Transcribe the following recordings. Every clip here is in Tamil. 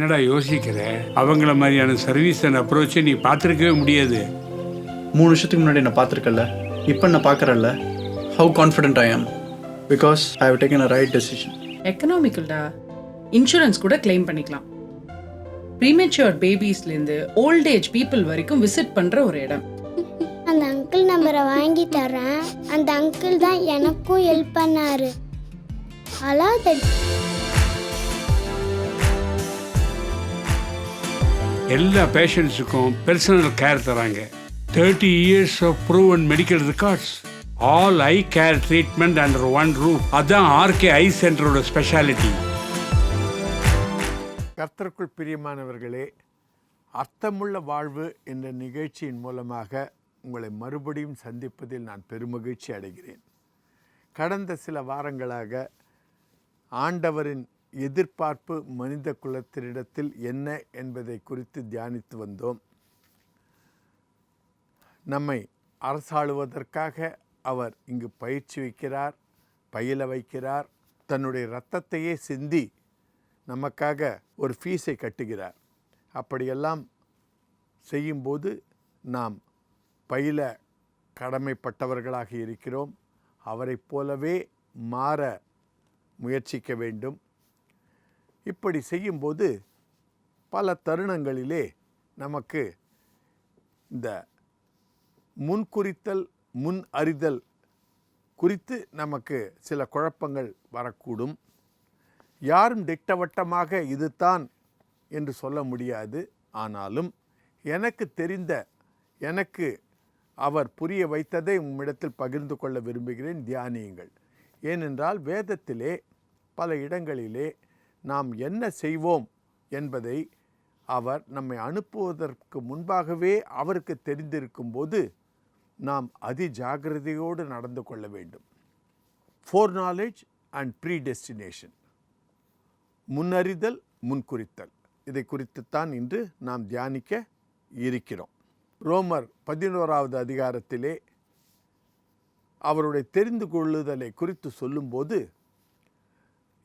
என்னடா யோசிக்கிற? அவங்கள மாதிரியான சர்வீஸ் அண்ட் அப்ரோச்சை நீ பார்த்துருக்கவே முடியாது. 3 வருஷத்துக்கு முன்னாடி நான் பார்த்துருக்கல, இப்போ நான் பார்க்குறேன்ல. How confident I am because I have taken a right decision. எக்கனாமிக்கல்டா, இன்சூரன்ஸ் கூட கிளைம் பண்ணிக்கலாம். ப்ரீமெச்சூர் பேபிஸ்லேருந்து ஓல்ட் ஏஜ் பீப்புள் வரைக்கும் விசிட் பண்ணுற ஒரு இடம். அந்த அங்கிள் நம்பரை வாங்கி தரேன். அந்த அங்கிள் தான் எனக்கும் ஹெல்ப் பண்ணாரு. அழாத. எல்லா பேஷண்ட்ஸுக்கும் பர்சனல் கேர் தராங்க. 30 years of proven medical records. All eye care treatment under one roof. அதான் ஆர்கே ஐ சென்டரோட ஸ்பெஷாலிட்டி. கர்த்தருக்குள் பிரியமானவர்களே, அர்த்தமுள்ள வாழ்வு என்ற நிகழ்ச்சியின் மூலமாக உங்களை மறுபடியும் சந்திப்பதில் நான் பெருமகிழ்ச்சி அடைகிறேன். கடந்த சில வாரங்களாக ஆண்டவரின் எதிர்பார்ப்பு மனித குலத்தினிடத்தில் என்ன என்பதை குறித்து தியானித்து வந்தோம். நம்மை அரசாளுவதற்காக அவர் இங்கு பயிற்சி வைக்கிறார், பயில வைக்கிறார், தன்னுடைய இரத்தத்தையே சிந்தி நமக்காக ஒரு ஃபீஸை கட்டுகிறார். அப்படியெல்லாம் செய்யும்போது நாம் பயில கடமைப்பட்டவர்களாக இருக்கிறோம். அவரைப் போலவே மாற முயற்சிக்க வேண்டும். இப்படி செய்யும்போது பல தருணங்களிலே நமக்கு இந்த முன்குறித்தல், முன் அறிதல் குறித்து நமக்கு சில குழப்பங்கள் வரக்கூடும். யாரும் திட்டவட்டமாக இதுதான் என்று சொல்ல முடியாது. ஆனாலும் எனக்கு தெரிந்த, எனக்கு அவர் புரிய வைத்ததை உம்மிடத்தில் பகிர்ந்து கொள்ள விரும்புகிறேன். தியானியுங்கள். ஏனென்றால் வேதத்திலே பல இடங்களிலே நாம் என்ன செய்வோம் என்பதை அவர் நம்மை அனுப்புவதற்கு முன்பாகவே அவருக்கு தெரிந்திருக்கும் போது நாம் அதி ஜாக்கிரதையோடு நடந்து கொள்ள வேண்டும். ஃபோர்நாலேஜ் அண்ட் ப்ரீடெஸ்டினேஷன், முன்னறிதல், முன்குறித்தல், இதை குறித்துத்தான் இன்று நாம் தியானிக்க இருக்கிறோம். ரோமர் 11வது அதிகாரத்திலே அவருடைய தெரிந்து கொள்ளுதலை குறித்து சொல்லும்போது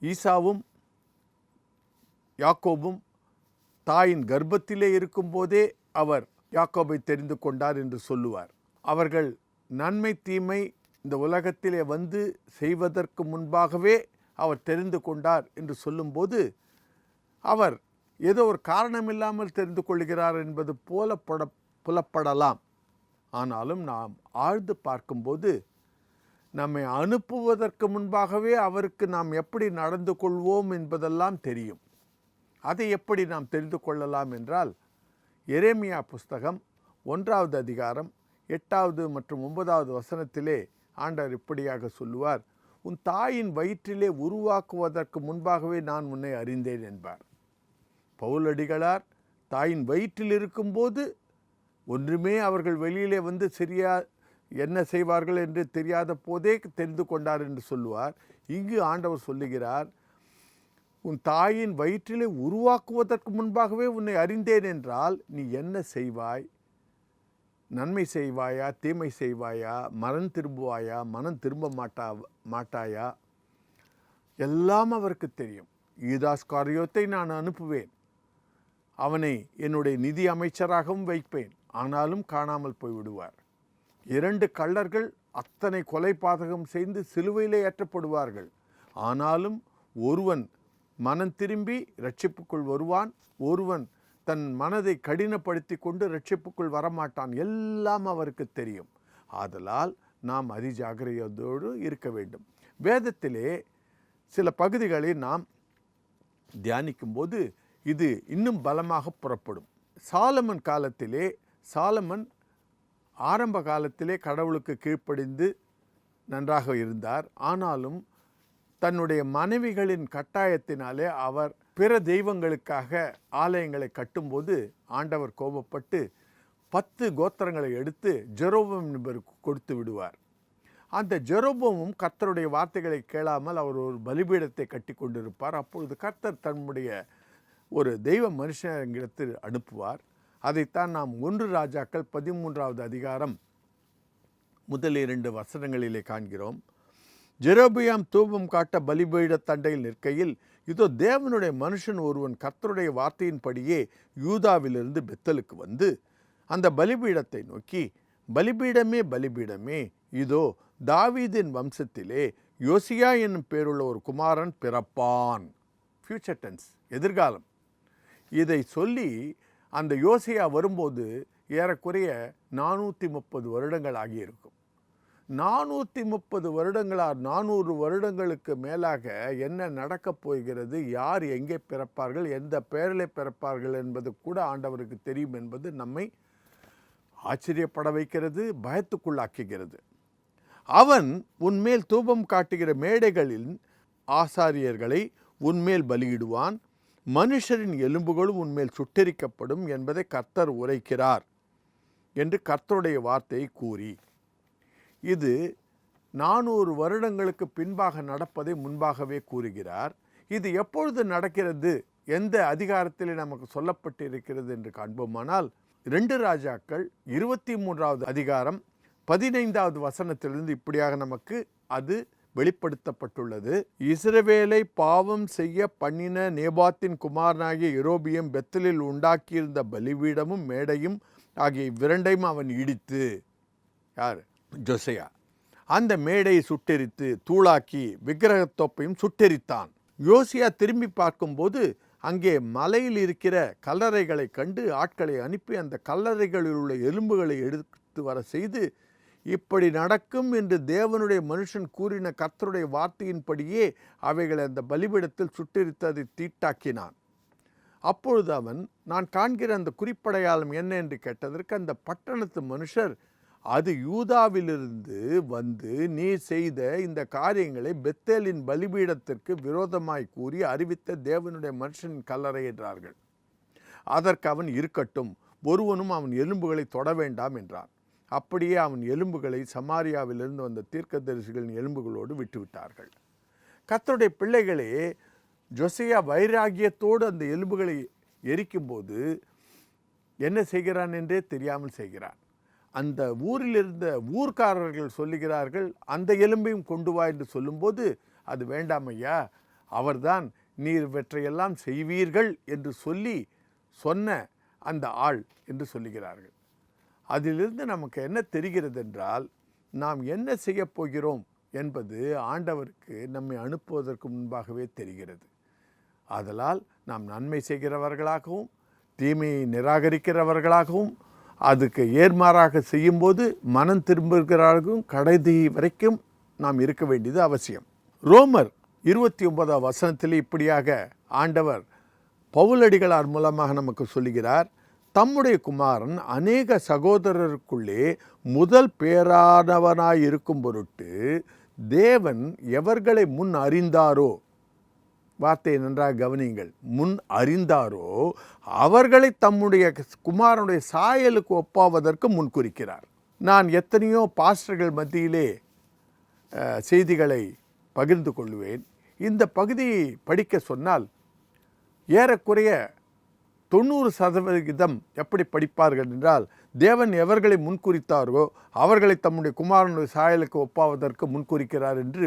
ஈசாவும் யாக்கோபும் தாயின் கர்ப்பத்திலே இருக்கும்போதே அவர் யாக்கோபை தெரிந்து கொண்டார் என்று சொல்லுவார். அவர்கள் நன்மை தீமை இந்த உலகத்திலே வந்து செய்வதற்கு முன்பாகவே அவர் தெரிந்து கொண்டார் என்று சொல்லும்போது அவர் ஏதோ ஒரு காரணமில்லாமல் தெரிந்து கொள்கிறார் என்பது போல புலப்படலாம். ஆனாலும் நாம் ஆழ்ந்து பார்க்கும்போது நம்மை அனுப்புவதற்கு முன்பாகவே அவருக்கு நாம் எப்படி நடந்து கொள்வோம் என்பதெல்லாம் தெரியும். அதை எப்படி நாம் தெரிந்து கொள்ளலாம் என்றால், எரேமியா புஸ்தகம் 1வது அதிகாரம் 8வது மற்றும் 9வது வசனத்திலே ஆண்டவர் இப்படியாக சொல்லுவார், உன் தாயின் வயிற்றிலே உருவாக்குவதற்கு முன்பாகவே நான் உன்னை அறிந்தேன் என்பார். பவுலடிகளார் தாயின் வயிற்றில் இருக்கும்போது ஒன்றுமே அவர்கள் வெளியிலே வந்து சரியா என்ன செய்வார்கள் என்று தெரியாத போதே தெரிந்து கொண்டார் என்று சொல்லுவார். இங்கு ஆண்டவர் சொல்லுகிறார், உன் தாயின் வயிற்றிலே உருவாக்குவதற்கு முன்பாகவே உன்னை அறிந்தேன் என்றால் நீ என்ன செய்வாய்? நன்மை செய்வாயா, தீமை செய்வாயா, மனம் திரும்புவாயா, மனம் திரும்ப மாட்டாயா? எல்லாம் அவருக்கு தெரியும். யூதாஸ் காரியோத்தை நான் அனுப்புவேன், அவனை என்னுடைய நிதி அமைச்சராகவும் வைப்பேன், ஆனாலும் காணாமல் போய்விடுவார். 2 கள்ளர்கள் அத்தனை கொலை பாதகம் செய்து சிலுவையிலே ஏற்றப்படுவார்கள். ஆனாலும் ஒருவன் மனம் திரும்பி ரட்சிப்புக்குள் வருவான், ஒருவன் தன் மனதை கடினப்படுத்தி கொண்டு ரட்சிப்புக்குள் வரமாட்டான். எல்லாம் அவருக்கு தெரியும். ஆதலால் நாம் அதிஜாக்கிரதையோடு இருக்க வேண்டும். வேதத்திலே சில பகுதிகளை நாம் தியானிக்கும்போது இது இன்னும் பலமாக புறப்படும். சாலமன் காலத்திலே, சாலமன் ஆரம்ப காலத்திலே கடவுளுக்கு கீழ்ப்படிந்து நன்றாக இருந்தார். ஆனாலும் தன்னுடைய மனைவிகளின் கட்டாயத்தினாலே அவர் பிற தெய்வங்களுக்காக ஆலயங்களை கட்டும்போது ஆண்டவர் கோபப்பட்டு 10 கோத்திரங்களை எடுத்து ஜெரோபோம் என்பவருக்கு கொடுத்து விடுவார். அந்த ஜெரோபோமும் கர்த்தருடைய வார்த்தைகளை கேளாமல் அவர் ஒரு பலிபீடத்தை கட்டி கொண்டிருப்பார். அப்பொழுது கர்த்தர் தன்னுடைய ஒரு தெய்வ மனுஷனிடத்தில் அனுப்புவார். அதைத்தான் நாம் 1 ராஜாக்கள் 13வது அதிகாரம் முதல் 2 வசனங்களிலே காண்கிறோம். ஜெரோபியாம் தூபம் காட்ட பலிபீட தண்டையில் நிற்கையில், இதோ தேவனுடைய மனுஷன் ஒருவன் கர்த்தருடைய வார்த்தையின்படியே யூதாவிலிருந்து பெத்தலுக்கு வந்து அந்த பலிபீடத்தை நோக்கி, பலிபீடமே பலிபீடமே, இதோ தாவீதின் வம்சத்திலே யோசியா என்னும் பேருள்ள ஒரு குமாரன் பிறப்பான். ஃபியூச்சர் டென்ஸ், எதிர்காலம். இதை சொல்லி அந்த யோசியா வரும்போது ஏறக்குறைய 430 வருடங்கள் ஆகியிருக்கும். 430 வருடங்களார் 400 வருடங்களுக்கு மேலாக என்ன நடக்கப் போகிறது, யார் எங்கே பிறப்பார்கள், எந்த பெயரிலே பிறப்பார்கள் என்பது கூட ஆண்டவருக்கு தெரியும் என்பது நம்மை ஆச்சரியப்பட வைக்கிறது, பயத்துக்குள்ளாக்குகிறது. அவன் உன்மேல் தூபம் காட்டுகிற மேடைகளில் ஆசாரியர்களை உன்மேல் பலியிடுவான், மனுஷரின் எலும்புகளும் உன்மேல் சுட்டெரிக்கப்படும் என்பதை கர்த்தர் உரைக்கிறார் என்று கர்த்தருடைய வார்த்தையை கூறி, இது 400 வருடங்களுக்கு பின்பாக நடப்பதை முன்பாகவே கூறுகிறார். இது எப்பொழுது நடக்கிறது, எந்த அதிகாரத்திலே நமக்கு சொல்லப்பட்டு இருக்கிறது என்று காண்போமானால் 2 ராஜாக்கள் 23வது அதிகாரம் 15வது வசனத்திலிருந்து இப்படியாக நமக்கு அது வெளிப்படுத்தப்பட்டுள்ளது. இஸ்ரவேலை பாவம் செய்ய பண்ணின நேபாத்தின் குமாரனாகிய யெரொபெயாம் பெத்தலில் உண்டாக்கியிருந்த பலிபீடமும் மேடையும் ஆகிய இரண்டையும் அவன் இடித்து, யார்? ஜோசியா, அந்த மேடையை சுட்டெரித்து தூளாக்கி விக்கிரகத்தோப்பையும் சுட்டெரித்தான். யோசியா திரும்பி பார்க்கும்போது அங்கே மலையில் இருக்கிற கல்லறைகளை கண்டு ஆட்களை அனுப்பி அந்த கல்லறைகளில் உள்ள எலும்புகளை எடுத்து வர செய்து, இப்படி நடக்கும் என்று தேவனுடைய மனுஷன் கூறின கர்த்தருடைய வார்த்தையின்படியே அவைகளை அந்த பலிபீடத்தில் சுட்டெரித்து அதை தீட்டாக்கினான். அப்பொழுது அவன், நான் காண்கிற அந்த குறிப்படையாளம் என்ன என்று கேட்டதற்கு அந்த பட்டணத்து மனுஷர், அது யூதாவிலிருந்து வந்து நீ செய்த இந்த காரியங்களை பெத்தேலின் பலிபீடத்திற்கு விரோதமாய் கூறி அறிவித்த தேவனுடைய மனுஷனின் கல்லறை என்றார்கள். அதற்கு அவன், இருக்கட்டும், ஒருவனும் அவன் எலும்புகளை தொட வேண்டாம் என்றான். அப்படியே அவன் எலும்புகளை சமாரியாவிலிருந்து வந்த தீர்க்கதரிசிகளின் எலும்புகளோடு விட்டுவிட்டார்கள். கர்த்தருடைய பிள்ளைகளே, ஜோசியா வைராகியத்தோடு அந்த எலும்புகளை எரிக்கும்போது என்ன செய்கிறான் என்றே தெரியாமல் செய்கிறான். அந்த ஊரில் இருந்த ஊர்க்காரர்கள் சொல்லுகிறார்கள், அந்த எலும்பையும் கொண்டு வா என்று சொல்லும்போது, அது வேண்டாம் ஐயா, அவர்தான் நீர் இவற்றையெல்லாம் செய்வீர்கள் என்று சொல்லி சொன்ன அந்த ஆள் என்று சொல்லுகிறார்கள். அதிலிருந்து நமக்கு என்ன தெரிகிறது என்றால், நாம் என்ன செய்ய போகிறோம் என்பது ஆண்டவருக்கு நம்மை அனுப்புவதற்கு முன்பாகவே தெரிகிறது. ஆதலால் நாம் நன்மை செய்கிறவர்களாகவும் தீமையை நிராகரிக்கிறவர்களாகவும் அதுக்கு ஏர்மாறாக செய்யும்போது மனம் திரும்புகிறார்களும் கடைசி வரைக்கும் நாம் இருக்க வேண்டியது அவசியம். ரோமர் 29 வசனத்தில் இப்படியாக ஆண்டவர் பவுலடிகளார் மூலமாக நமக்கு சொல்லுகிறார், தம்முடைய குமாரன் அநேக சகோதரருக்குள்ளே முதல் பேரானவனாய் இருக்கும் பொருட்டு தேவன் எவர்களை முன் அறிந்தாரோ, வார்த்தையை நன்றாக கவனியுங்கள், முன் அறிந்தாரோ அவர்களை தம்முடைய குமாரனுடைய சாயலுக்கு ஒப்பாவதற்கு முன்குறிக்கிறார். நான் எத்தனையோ பாஸ்டர்கள் மத்தியிலே செய்திகளை பகிர்ந்து கொள்வேன். இந்த பகுதியை படிக்க சொன்னால் ஏறக்குறைய 90% எப்படி படிப்பார்கள் என்றால், தேவன் எவர்களை முன்குறித்தாரோ அவர்களை தம்முடைய குமாரனுடைய சாயலுக்கு ஒப்பாவதற்கு முன்குறிக்கிறார் என்று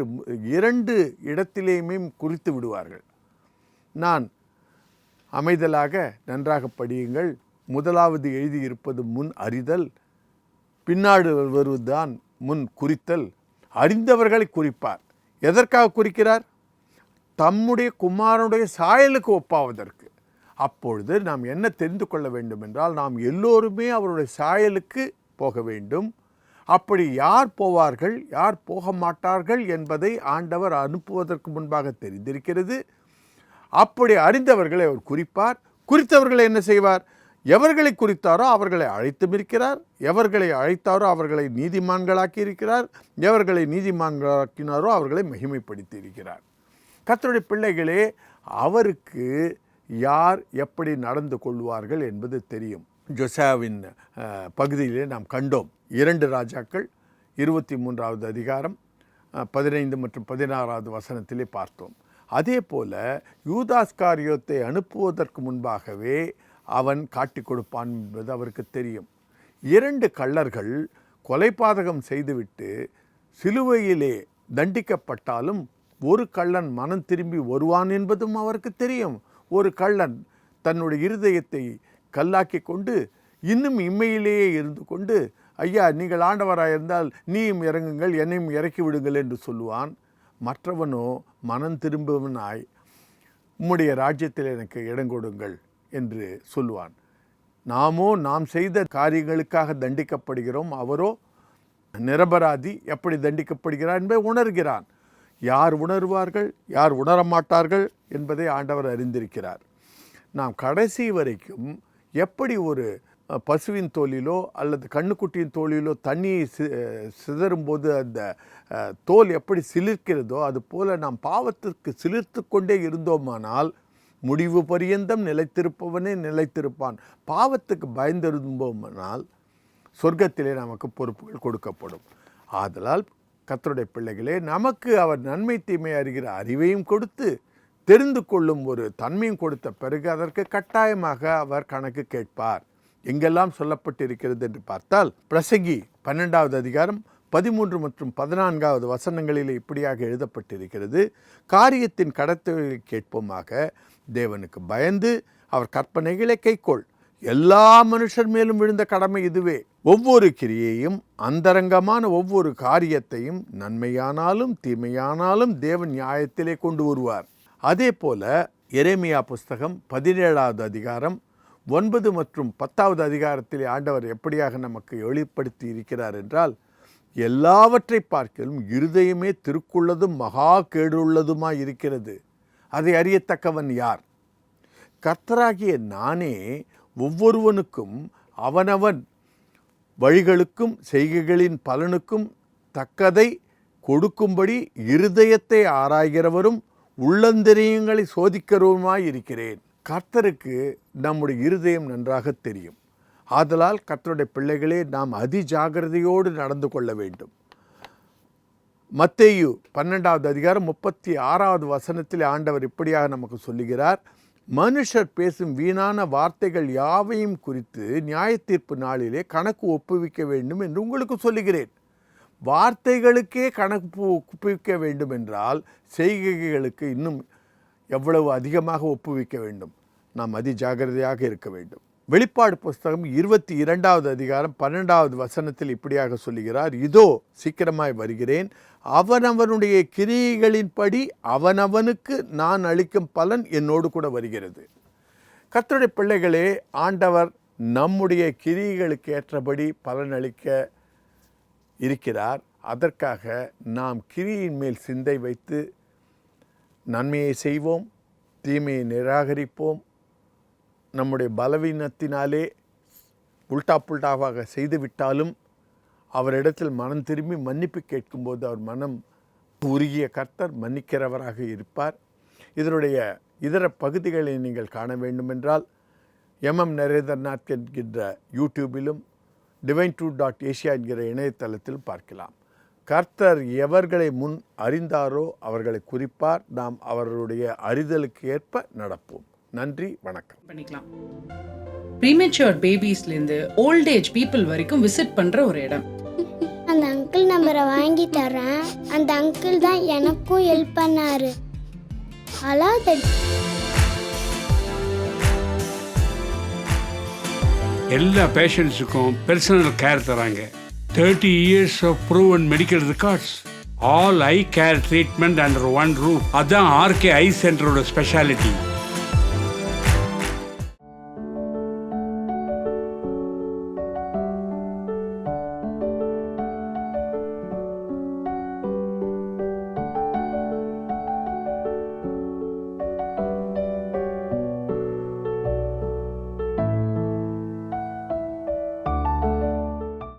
2 இடத்திலேயுமே குறித்து விடுவார்கள். நான் அமைதலாக நன்றாக படியுங்கள். முதலாவது எழுதியிருப்பது முன் அறிதல், பின்னாடு வருவதுதான் முன் குறித்தல். அறிந்தவர்களை குறிப்பார். எதற்காக குறிக்கிறார்? தம்முடைய குமாரனுடைய சாயலுக்கு ஒப்பாவதற்கு. அப்பொழுது நாம் என்ன தெரிந்து கொள்ள வேண்டும் என்றால், நாம் எல்லோருமே அவருடைய சாயலுக்கு போக வேண்டும். அப்படி யார் போவார்கள், யார் போக மாட்டார்கள் என்பதை ஆண்டவர் அனுப்புவதற்கு முன்பாக தெரிந்திருக்கிறது. அப்படி அறிந்தவர்களை அவர் குறிப்பார். குறித்தவர்களை என்ன செய்வார்? எவர்களை குறித்தாரோ அவர்களை அழைத்தும் இருக்கிறார். எவர்களை அழைத்தாரோ அவர்களை நீதிமான்களாக்கி இருக்கிறார். எவர்களை நீதிமான்களாக்கினாரோ அவர்களை மகிமைப்படுத்தி இருக்கிறார். கர்த்தருடைய பிள்ளைகளே, அவருக்கு யார் எப்படி நடந்து கொள்வார்கள் என்பது தெரியும். ஜோசியாவின் பகுதியிலே நாம் கண்டோம். 2 ராஜாக்கள் 23வது அதிகாரம் 15 மற்றும் 16வது வசனத்திலே பார்த்தோம். அதே போல யூதாஸ்காரியோத்தை அனுப்புவதற்கு முன்பாகவே அவன் காட்டி கொடுப்பான் என்பது அவருக்கு தெரியும். 2 கள்ளர்கள் கொலைபாதகம் செய்துவிட்டு சிலுவையிலே தண்டிக்கப்பட்டாலும் ஒரு கள்ளன் மனம் திரும்பி வருவான் என்பதும் அவருக்கு தெரியும். ஒரு கள்ளன் தன்னுடைய இருதயத்தை கல்லாக்கி கொண்டு இன்னும் இம்மையிலேயே இருந்து கொண்டு, ஐயா நீங்கள் ஆண்டவராக இருந்தால் நீயும் இறங்குங்கள், என்னையும் இறக்கி விடுங்கள் என்று சொல்லுவான். மற்றவனோ மனம் திரும்புவனாய் உம்முடைய ராஜ்யத்தில் எனக்கு இடம் கொடுங்கள் என்று சொல்லுவான். நாம் செய்த காரியங்களுக்காக தண்டிக்கப்படுகிறோம், அவரோ நிரபராதி, எப்படி தண்டிக்கப்படுகிறார் என்பதை உணர்கிறான். யார் உணர்வார்கள், யார் உணரமாட்டார்கள் என்பதை ஆண்டவர் அறிந்திருக்கிறார். நாம் கடைசி வரைக்கும் எப்படி ஒரு பசுவின் தோலிலோ அல்லது கண்ணுக்குட்டியின் தோலிலோ தண்ணியை சிதறும்போது அந்த தோல் எப்படி சிலிர்க்கிறதோ அதுபோல் நாம் பாவத்திற்கு சிலிர்த்து கொண்டே இருந்தோமானால் முடிவு பரியந்தம் நிலைத்திருப்பவனே நிலைத்திருப்பான். பாவத்துக்கு பயந்திருந்தோமானால் சொர்க்கத்திலே நமக்கு பொறுப்புகள் கொடுக்கப்படும். ஆதலால் கர்த்தருடைய பிள்ளைகளே, நமக்கு அவர் நன்மை தீமை அறிகிற அறிவையும் கொடுத்து தெரிந்து கொள்ளும் ஒரு தன்மையும் கொடுத்த பிறகு அதற்கு கட்டாயமாக அவர் கணக்கு கேட்பார். எங்கெல்லாம் சொல்லப்பட்டிருக்கிறது என்று பார்த்தால், பிரசங்கி 12வது அதிகாரம் 13 மற்றும் 14வது வசனங்களில் இப்படியாக எழுதப்பட்டிருக்கிறது. காரியத்தின் கடத்தைகளை கேட்போமாக, தேவனுக்கு பயந்து அவர் கற்பனைகளை கைக்கொள். எல்லா மனுஷர் மேலும் விழுந்த கடமை இதுவே. ஒவ்வொரு கிரியையும் அந்தரங்கமான ஒவ்வொரு காரியத்தையும் நன்மையானாலும் தீமையானாலும் தேவன் நியாயத்திலே கொண்டு வருவார். அதே போல எரேமியா புஸ்தகம் 17வது அதிகாரம் 9 மற்றும் 10வது அதிகாரத்திலே ஆண்டவர் எப்படியாக நமக்கு வெளிப்படுத்தி இருக்கிறார் என்றால், எல்லாவற்றை பார்க்கலும் இருதயமே திருக்குள்ளதும் மகா கேடுள்ளதுமாய் இருக்கிறது, அதை அறியத்தக்கவன் யார்? கர்த்தராகிய நானே ஒவ்வொருவனுக்கும் அவனவன் வழிகளுக்கும் செய்கைகளின் பலனுக்கும் தக்கதை கொடுக்கும்படி இருதயத்தை ஆராய்கிறவரும் உள்ளந்தரியங்களை சோதிக்கிறவருமாய் இருக்கிறேன். கர்த்தருக்கு நம்முடைய இருதயம் நன்றாக தெரியும். ஆதலால் கர்த்தருடைய பிள்ளைகளே, நாம் அதி ஜாகிரதையோடு நடந்து கொள்ள வேண்டும். மத்தேயு 12வது அதிகாரம் 36வது வசனத்தில் ஆண்டவர் இப்படியாக நமக்கு சொல்லுகிறார், மனுஷர் பேசும் வீணான வார்த்தைகள் யாவையும் குறித்து நியாய தீர்ப்பு நாளிலே கணக்கு ஒப்புவிக்க வேண்டும் என்று உங்களுக்கு சொல்லுகிறேன். வார்த்தைகளுக்கே கணக்கு ஒப்புவிக்க வேண்டும் என்றால் செய்கைகளுக்கு இன்னும் எவ்வளவு அதிகமாக ஒப்புவிக்க வேண்டும். நாம் அதி ஜாகிரதையாக இருக்க வேண்டும். வெளிப்பாடு புஸ்தகம் 22வது அதிகாரம் 12வது வசனத்தில் இப்படியாக சொல்லுகிறார், இதோ சீக்கிரமாய் வருகிறேன், அவனவனுடைய கிரியைகளின்படி அவனவனுக்கு நான் அளிக்கும் பலன் என்னோடு கூட வருகிறது. கர்த்தருடைய பிள்ளைகளே, ஆண்டவர் நம்முடைய கிரியைகளுக்கு ஏற்றபடி பலன் அளிக்க இருக்கிறார். அதற்காக நாம் கிரியின் மேல் சிந்தை வைத்து நன்மையை செய்வோம், தீமையை நிராகரிப்போம். நம்முடைய பலவீனத்தினாலே உல்டா புல்டாவாக செய்துவிட்டாலும் அவரிடத்தில் மனம் திரும்பி மன்னிப்பு கேட்கும்போது அவர் மனம் உருகிய கர்த்தர் மன்னிக்கிறவராக இருப்பார். இதனுடைய இதர பகுதிகளை நீங்கள் காண வேண்டுமென்றால் நரேந்திரநாத் என்கின்ற யூடியூபிலும் divine2.asia என்கிற இணையதளத்தில் பார்க்கலாம். கர்த்தர் எவர்களை முன் அறிந்தாரோ அவர்களை குறிப்பார். நாம் அவர்களுடைய அறிதலுக்கு ஏற்ப நடப்போம். நன்றி, வணக்கம். பண்ணிக்கலாம். ப்ரீமெச்சூர் பேபிஸ்லேருந்து ஓல்ட் ஏஜ் பீப்புள் வரைக்கும் விசிட் பண்ணுற ஒரு இடம். அந்த அங்கிள் நம்பரை வாங்கி தரேன். அந்த அங்கிள் தான் எனக்கும் ஹெல்ப் பண்ணாரு. எல்லா பேஷண்ட்ஸுக்கும் பர்சனல் கேர் தராங்க. 30 years of proven medical records. All eye care treatment under one roof. அதான் ஆர்கே ஐ சென்டரோட ஸ்பெஷாலிட்டி.